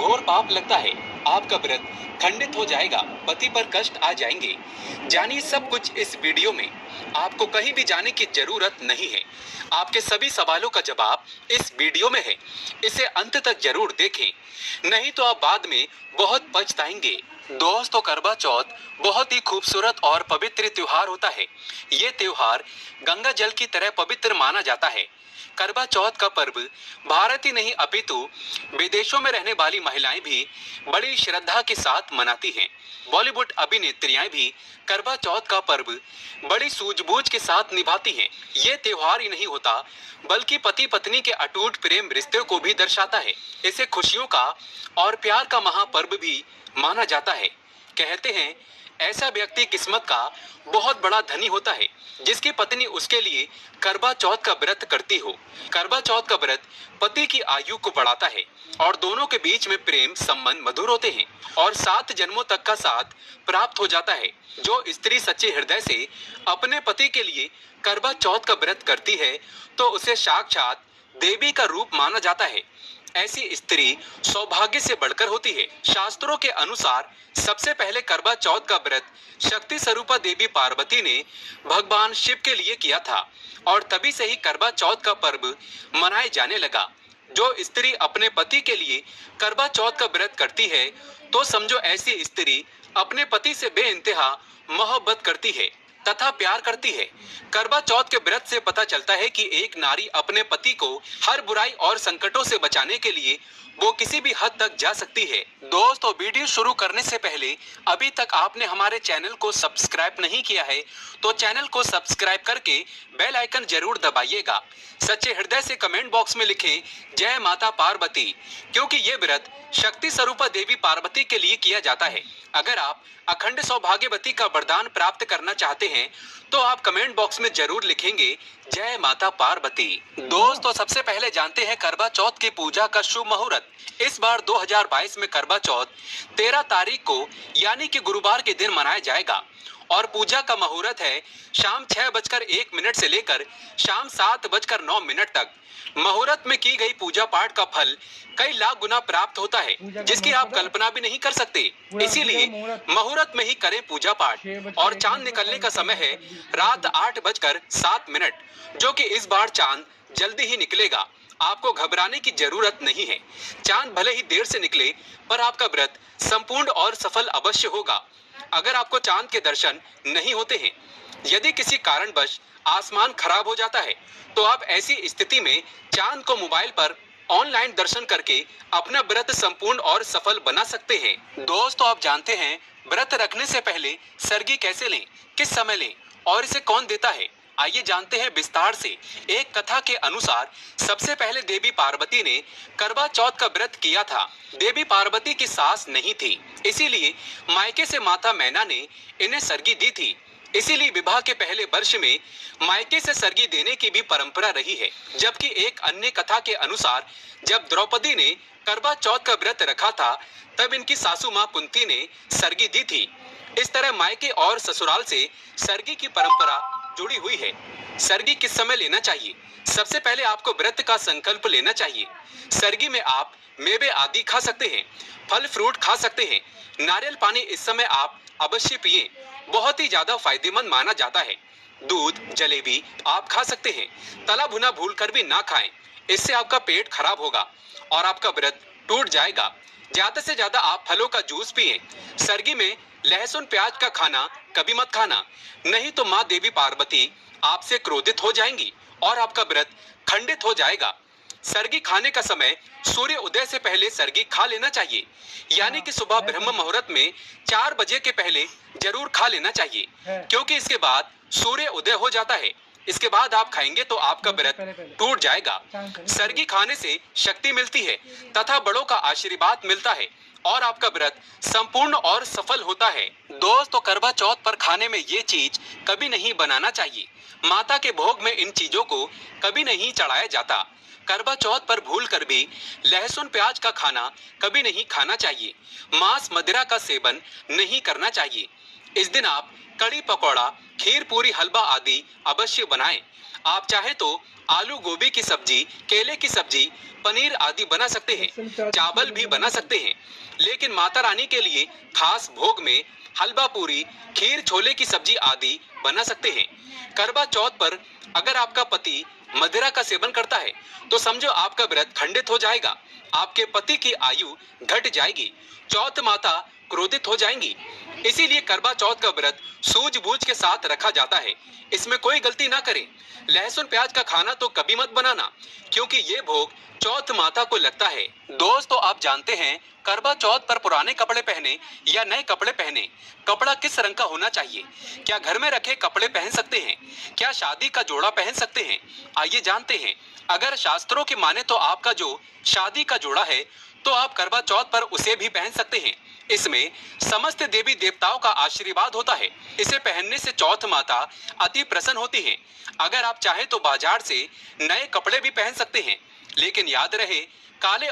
घोर पाप लगता है। आपका व्रत खंडित हो जाएगा, पति पर कष्ट आ जाएंगे। जानिए सब कुछ इस वीडियो में। आपको कहीं भी जाने की जरूरत नहीं है। आपके सभी सवालों का जवाब इस वीडियो में है। इसे अंत तक जरूर देखें, नहीं तो आप बाद में बहुत पछताएंगे। दोस्तों, करवा चौथ बहुत ही खूबसूरत और पवित्र त्योहार होता है। ये त्योहार गंगा जल की तरह पवित्र माना जाता है। करवा चौथ का पर्व भारत ही नहीं अपितु विदेशों में रहने वाली महिलाएं भी बड़ी श्रद्धा के साथ मनाती हैं। बॉलीवुड अभिनेत्रियां भी करवा चौथ का पर्व बड़ी सूझबूझ के साथ निभाती हैं। ये त्योहार ही नहीं होता बल्कि पति पत्नी के अटूट प्रेम रिश्ते को भी दर्शाता है। इसे खुशियों का और प्यार का महापर्व भी माना जाता है। कहते हैं ऐसा व्यक्ति किस्मत का बहुत बड़ा धनी होता है जिसकी पत्नी उसके लिए करवा चौथ का व्रत करती हो। करवा चौथ का व्रत पति की आयु को बढ़ाता है और दोनों के बीच में प्रेम संबंध मधुर होते हैं और 7 जन्मों तक का साथ प्राप्त हो जाता है। जो स्त्री सच्चे हृदय से अपने पति के लिए करवा चौथ का व्रत करती है तो उसे साक्षात देवी का रूप माना जाता है। ऐसी स्त्री सौभाग्य से बढ़कर होती है। शास्त्रों के अनुसार सबसे पहले करवा चौथ का व्रत शक्ति स्वरूपा देवी पार्वती ने भगवान शिव के लिए किया था और तभी से ही करवा चौथ का पर्व मनाए जाने लगा। जो स्त्री अपने पति के लिए करवा चौथ का व्रत करती है तो समझो ऐसी स्त्री अपने पति से बेइंतहा मोहब्बत करती है तथा प्यार करती है। करवा चौथ के व्रत से पता चलता है कि एक नारी अपने पति को हर बुराई और संकटों से बचाने के लिए वो किसी भी हद तक जा सकती है। दोस्तों, वीडियो शुरू करने से पहले अभी तक आपने हमारे चैनल को सब्सक्राइब नहीं किया है तो चैनल को सब्सक्राइब करके बेल आइकन जरूर दबाइएगा। सच्चे हृदय से कमेंट बॉक्स में लिखें जय माता पार्वती, क्योंकि ये व्रत शक्ति स्वरूपा देवी पार्वती के लिए किया जाता है। अगर आप अखंड सौभाग्यवती का वरदान प्राप्त करना चाहते हैं तो आप कमेंट बॉक्स में जरूर लिखेंगे जय माता पार्वती। दोस्तों, सबसे पहले जानते हैं करवा चौथ की पूजा का शुभ मुहूर्त। इस बार 2022 में करवा चौथ 13 तारीख को यानी कि गुरुवार के दिन मनाया जाएगा और पूजा का मुहूर्त है शाम 6:01 से लेकर शाम 7:09 तक। मुहूर्त में की गई पूजा पाठ का फल कई लाख गुना प्राप्त होता है जिसकी आप कल्पना भी नहीं कर सकते। इसीलिए मुहूर्त में ही करें पूजा पाठ। और चांद निकलने का समय है रात 8:07, जो कि इस बार चांद जल्दी ही निकलेगा। आपको घबराने की जरूरत नहीं है। चांद भले ही देर से निकले पर आपका व्रत संपूर्ण और सफल अवश्य होगा। अगर आपको चांद के दर्शन नहीं होते हैं, यदि किसी कारणवश आसमान खराब हो जाता है तो आप ऐसी स्थिति में चांद को मोबाइल पर ऑनलाइन दर्शन करके अपना व्रत संपूर्ण और सफल बना सकते हैं। दोस्तों, आप जानते हैं व्रत रखने से पहले सरगी कैसे लें, किस समय लें और इसे कौन देता है? आइए जानते हैं विस्तार से। एक कथा के अनुसार सबसे पहले देवी पार्वती ने करवा चौथ का व्रत किया था। देवी पार्वती की सास नहीं थी, इसीलिए मायके से माता मैना ने इन्हें सरगी दी थी। इसीलिए विवाह के पहले वर्ष में मायके से सरगी देने की भी परंपरा रही है। जबकि एक अन्य कथा के अनुसार जब द्रौपदी ने करवा चौथ का व्रत रखा था तब इनकी सासू माँ कुंती ने सरगी दी थी। इस तरह मायके और ससुराल से सरगी की परंपरा जुड़ी हुई है। सरगी किस समय लेना चाहिए? सबसे पहले आपको व्रत का संकल्प लेना चाहिए। सरगी में आप मेवे आदि खा सकते हैं, फल फ्रूट खा सकते हैं। नारियल पानी इस समय आप अवश्य पिए, बहुत ही ज्यादा फायदेमंद माना जाता है। दूध, जलेबी आप खा सकते हैं। तला भुना भूलकर भी ना खाएं, इससे आपका पेट खराब होगा और आपका व्रत टूट जाएगा। ज्यादा से ज्यादा आप फलों का जूस पिए। सरगी में लहसुन प्याज का खाना कभी मत खाना, नहीं तो माँ देवी पार्वती आपसे क्रोधित हो जाएंगी और आपका व्रत खंडित हो जाएगा। सरगी खाने का समय सूर्य उदय से पहले सरगी खा लेना चाहिए, यानी कि सुबह ब्रह्म मुहूर्त में 4 बजे के पहले जरूर खा लेना चाहिए, क्योंकि इसके बाद सूर्य उदय हो जाता है। इसके बाद आप खाएंगे तो आपका व्रत टूट जाएगा। सरगी खाने से शक्ति मिलती है तथा बड़ों का आशीर्वाद मिलता है और आपका व्रत संपूर्ण और सफल होता है। दोस्तों, करवा चौथ पर खाने में ये चीज कभी नहीं बनाना चाहिए। माता के भोग में इन चीजों को कभी नहीं चढ़ाया जाता। करवा चौथ पर भूल कर भी लहसुन प्याज का खाना कभी नहीं खाना चाहिए। मांस मदिरा का सेवन नहीं करना चाहिए। इस दिन आप कड़ी पकौड़ा, खीर पूरी, हलवा आदि अवश्य बनाएं। आप चाहे तो आलू गोभी की सब्जी, केले की सब्जी, पनीर आदि बना सकते हैं, चावल भी बना सकते हैं। लेकिन माता रानी के लिए खास भोग में हलवा पूरी, खीर, छोले की सब्जी आदि बना सकते हैं। करवा चौथ पर अगर आपका पति मदिरा का सेवन करता है तो समझो आपका व्रत खंडित हो जाएगा, आपके पति की आयु घट जाएगी, चौथ माता क्रोधित हो जाएंगी। इसीलिए करवा चौथ का व्रत सूझबूझ के साथ रखा जाता है। इसमें कोई गलती ना करें। लहसुन प्याज का खाना तो कभी मत बनाना, क्योंकि ये भोग चौथ माता को लगता है। दोस्तों, आप जानते हैं करवा चौथ पर पुराने कपड़े पहने या नए कपड़े पहने, कपड़ा किस रंग का होना चाहिए? क्या घर में रखे कपड़े पहन सकते हैं? क्या शादी का जोड़ा पहन सकते हैं? आइए जानते हैं। अगर शास्त्रों की माने तो आपका जो शादी का जोड़ा है तो आप करवा चौथ पर उसे भी पहन सकते हैं। इसमें समस्त देवी देवताओं का आशीर्वाद होता है। इसे पहनने से चौथ माता अति प्रसन्न होती है। अगर आप चाहें तो बाजार से नए कपड़े भी पहन सकते हैं, लेकिन याद रहे काले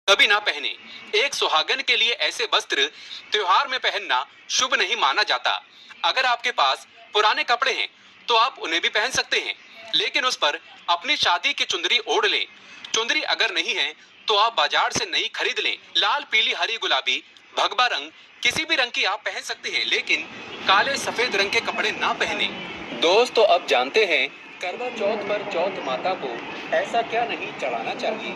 कभी ना पहने। एक सुहागन के लिए ऐसे वस्त्र त्योहार में पहनना शुभ नहीं माना जाता। अगर आपके पास पुराने कपड़े हैं तो आप उन्हें भी पहन सकते हैं, लेकिन उस पर अपनी शादी की चुंदरी ओढ़ लें। चुंदरी अगर नहीं है तो आप बाजार से नई खरीद लें। लाल, पीली, हरी, गुलाबी, भगवा रंग किसी भी रंग की आप पहन सकते हैं, लेकिन काले सफेद रंग के कपड़े ना पहने। दोस्तों, अब जानते हैं करवा चौथ पर चौथ माता को ऐसा क्या नहीं चढ़ाना चाहिए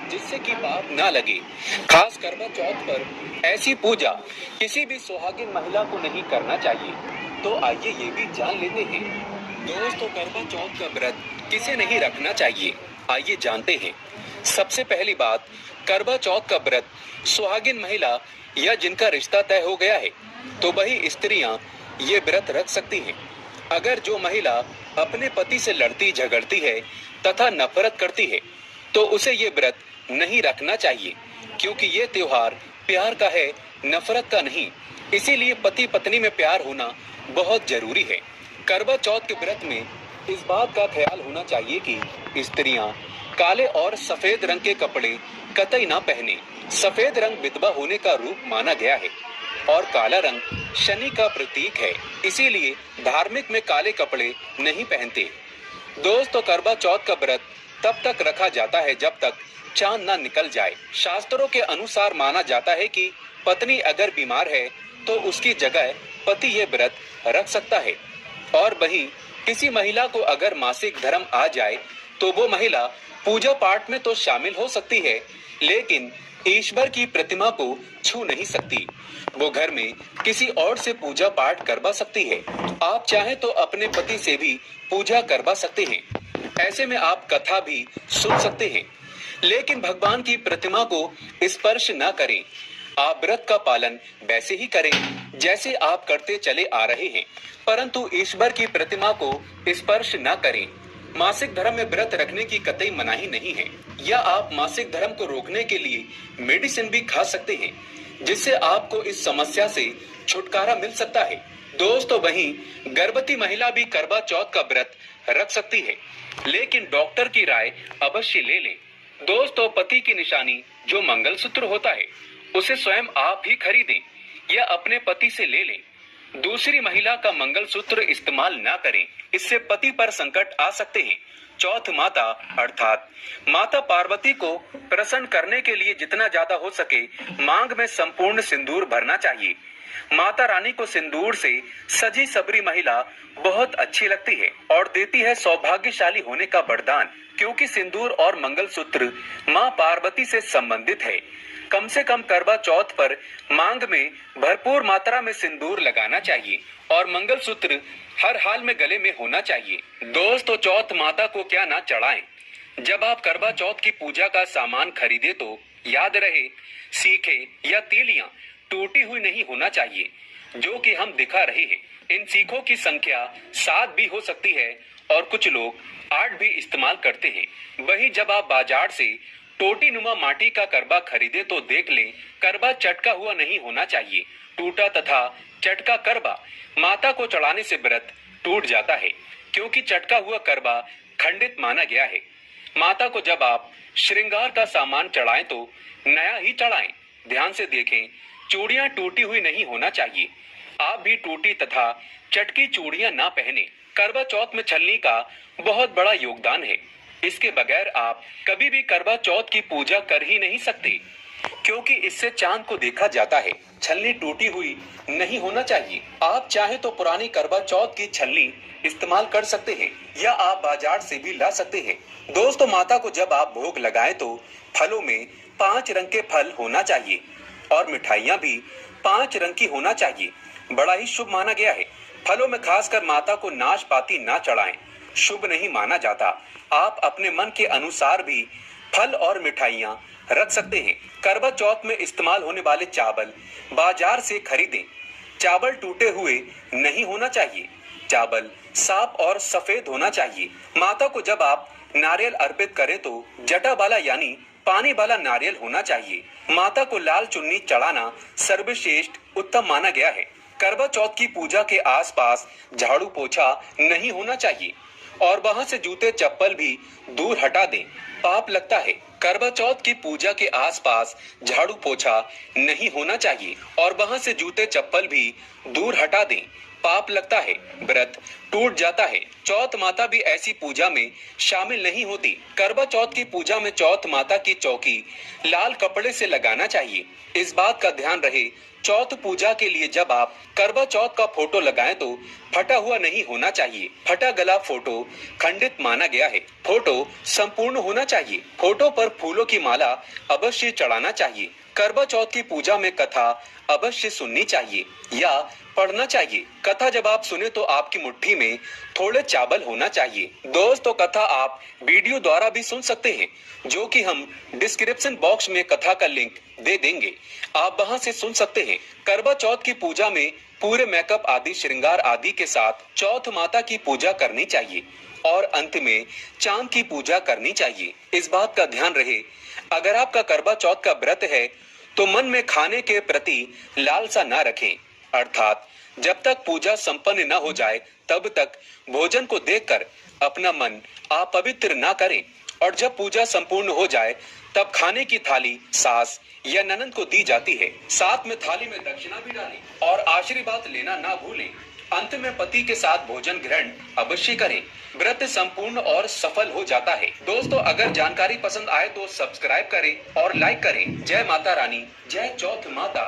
जिससे कि पाप ना लगे। खास करवा चौथ पर ऐसी पूजा किसी भी सुहागिन महिला को नहीं करना चाहिए। तो आइए ये भी जान लेते हैं। दोस्तों, करवा चौथ का व्रत किसे नहीं रखना चाहिए, आइए जानते हैं। सबसे पहली बात, करवा चौथ का व्रत सुहागिन महिला या जिनका रिश्ता तय हो गया है तो वही स्त्रियां ये व्रत रख सकती हैं। अगर जो महिला अपने पति से लड़ती झगड़ती है तथा नफरत करती है तो उसे ये व्रत नहीं रखना चाहिए, क्योंकि ये त्योहार प्यार का है, नफरत का नहीं। इसीलिए पति पत्नी में प्यार होना बहुत जरूरी है। करवा चौथ के व्रत में इस बात का ख्याल होना चाहिए कि स्त्रियां काले और सफेद रंग के कपड़े कतई ना पहने। सफेद रंग विधवा होने का रूप माना गया है और काला रंग शनि का प्रतीक है। इसीलिए धार्मिक में काले कपड़े नहीं पहनते। दोस्तों, करवा चौथ का व्रत तब तक रखा जाता है जब तक चांद ना निकल जाए। शास्त्रों के अनुसार माना जाता है कि पत्नी अगर बीमार है तो उसकी जगह पति ये व्रत रख सकता है। और वहीं किसी महिला को अगर मासिक धर्म आ जाए तो वो महिला पूजा पाठ में तो शामिल हो सकती है, लेकिन ईश्वर की प्रतिमा को छू नहीं सकती। वो घर में किसी और से पूजा पाठ करवा सकती है। आप चाहे तो अपने पति से भी पूजा करवा सकते हैं। ऐसे में आप कथा भी सुन सकते हैं, लेकिन भगवान की प्रतिमा को स्पर्श न करें। आप व्रत का पालन वैसे ही करें जैसे आप करते चले आ रहे हैं, परंतु ईश्वर की प्रतिमा को स्पर्श न करें। मासिक धर्म में व्रत रखने की कतई मनाही नहीं है, या आप मासिक धर्म को रोकने के लिए मेडिसिन भी खा सकते हैं, जिससे आपको इस समस्या से छुटकारा मिल सकता है। दोस्तों, वहीं गर्भवती महिला भी करवा चौथ का व्रत रख सकती है, लेकिन डॉक्टर की राय अवश्य ले लें। दोस्तों, पति की निशानी जो मंगलसूत्र होता है उसे स्वयं आप ही खरीदें या अपने पति से ले लें। दूसरी महिला का मंगलसूत्र इस्तेमाल ना करें, इससे पति पर संकट आ सकते हैं। चौथ माता अर्थात माता पार्वती को प्रसन्न करने के लिए जितना ज्यादा हो सके मांग में संपूर्ण सिंदूर भरना चाहिए। माता रानी को सिंदूर से सजी सबरी महिला बहुत अच्छी लगती है और देती है सौभाग्यशाली होने का वरदान, क्योंकि सिंदूर और मंगलसूत्र मां पार्वती से संबंधित है। कम से कम करवा चौथ पर मांग में भरपूर मात्रा में सिंदूर लगाना चाहिए और मंगलसूत्र हर हाल में गले में होना चाहिए। दोस्तों, चौथ माता को क्या ना चढ़ाएं। जब आप करवा चौथ की पूजा का सामान खरीदे तो याद रहे सीखे या तीलियां टूटी हुई नहीं होना चाहिए, जो कि हम दिखा रहे हैं। इन सीखों की संख्या 7 भी हो सकती है और कुछ लोग 8 भी इस्तेमाल करते हैं। वहीं जब आप बाजार से टोटी नुमा माटी का करवा खरीदे तो देख लें करवा चटका हुआ नहीं होना चाहिए। टूटा तथा चटका करवा माता को चढ़ाने से व्रत टूट जाता है, क्योंकि चटका हुआ करवा खंडित माना गया है। माता को जब आप श्रृंगार का सामान चढ़ाएं तो नया ही चढ़ाएं। ध्यान से देखें, चूड़ियां टूटी हुई नहीं होना चाहिए। आप भी टूटी तथा चटकी चूड़ियां ना पहने। करवा चौथ में छलनी का बहुत बड़ा योगदान है। इसके बगैर आप कभी भी करवा चौथ की पूजा कर ही नहीं सकते, क्योंकि इससे चांद को देखा जाता है। छलनी टूटी हुई नहीं होना चाहिए। आप चाहे तो पुरानी करवा चौथ की छलनी इस्तेमाल कर सकते हैं या आप बाजार से भी ला सकते हैं। दोस्तों, माता को जब आप भोग लगाएं तो फलों में 5 रंग के फल होना चाहिए और मिठाइयाँ भी 5 रंग की होना चाहिए। बड़ा ही शुभ माना गया है। फलों में खासकर माता को नाशपाती ना चढ़ाएं, शुभ नहीं माना जाता। आप अपने मन के अनुसार भी फल और मिठाइयाँ रख सकते हैं। करवा चौथ में इस्तेमाल होने वाले चावल बाजार से खरीदें। चावल टूटे हुए नहीं होना चाहिए। चावल साफ और सफेद होना चाहिए। माता को जब आप नारियल अर्पित करें तो जटा वाला यानी पानी वाला नारियल होना चाहिए। माता को लाल चुन्नी चढ़ाना सर्वश्रेष्ठ उत्तम माना गया है। करवा चौथ की पूजा के आसपास झाड़ू पोछा नहीं होना चाहिए और वहां से जूते चप्पल भी दूर हटा दें, पाप लगता है। करवा चौथ की पूजा के आसपास झाड़ू पोछा नहीं होना चाहिए और वहां से जूते चप्पल भी दूर हटा दें, पाप लगता है, व्रत टूट जाता है। चौथ माता भी ऐसी पूजा में शामिल नहीं होती। करवा चौथ की पूजा में चौथ माता की चौकी लाल कपड़े से लगाना चाहिए। इस बात का ध्यान रहे, चौथ पूजा के लिए जब आप करवा चौथ का फोटो लगाएं तो फटा हुआ नहीं होना चाहिए। फटा गला फोटो खंडित माना गया है। फोटो संपूर्ण होना चाहिए। फोटो पर फूलों की माला अवश्य चढ़ाना चाहिए। करवा चौथ की पूजा में कथा अवश्य सुननी चाहिए या पढ़ना चाहिए। कथा जब आप सुने तो आपकी मुट्ठी में थोड़े चावल होना चाहिए। दोस्तों, कथा आप वीडियो द्वारा भी सुन सकते हैं, जो कि हम डिस्क्रिप्शन बॉक्स में कथा का लिंक दे देंगे, आप वहां से सुन सकते हैं। करवा चौथ की पूजा में पूरे मेकअप आदि श्रृंगार आदि के साथ चौथ माता की पूजा करनी चाहिए और अंत में चांद की पूजा करनी चाहिए। इस बात का ध्यान रहे, अगर आपका करवा चौथ का व्रत है तो मन में खाने के प्रति लालसा न रखें, अर्थात जब तक पूजा संपन्न न हो जाए तब तक भोजन को देखकर अपना मन आप पवित्र ना करें और जब पूजा संपूर्ण हो जाए तब खाने की थाली सास या ननद को दी जाती है। साथ में थाली में दक्षिणा भी डालें और आशीर्वाद लेना ना भूलें। अंत में पति के साथ भोजन ग्रहण अवश्य करें। व्रत संपूर्ण और सफल हो जाता है। दोस्तों, अगर जानकारी पसंद आए तो सब्सक्राइब करें और लाइक करें। जय माता रानी, जय चौथ माता।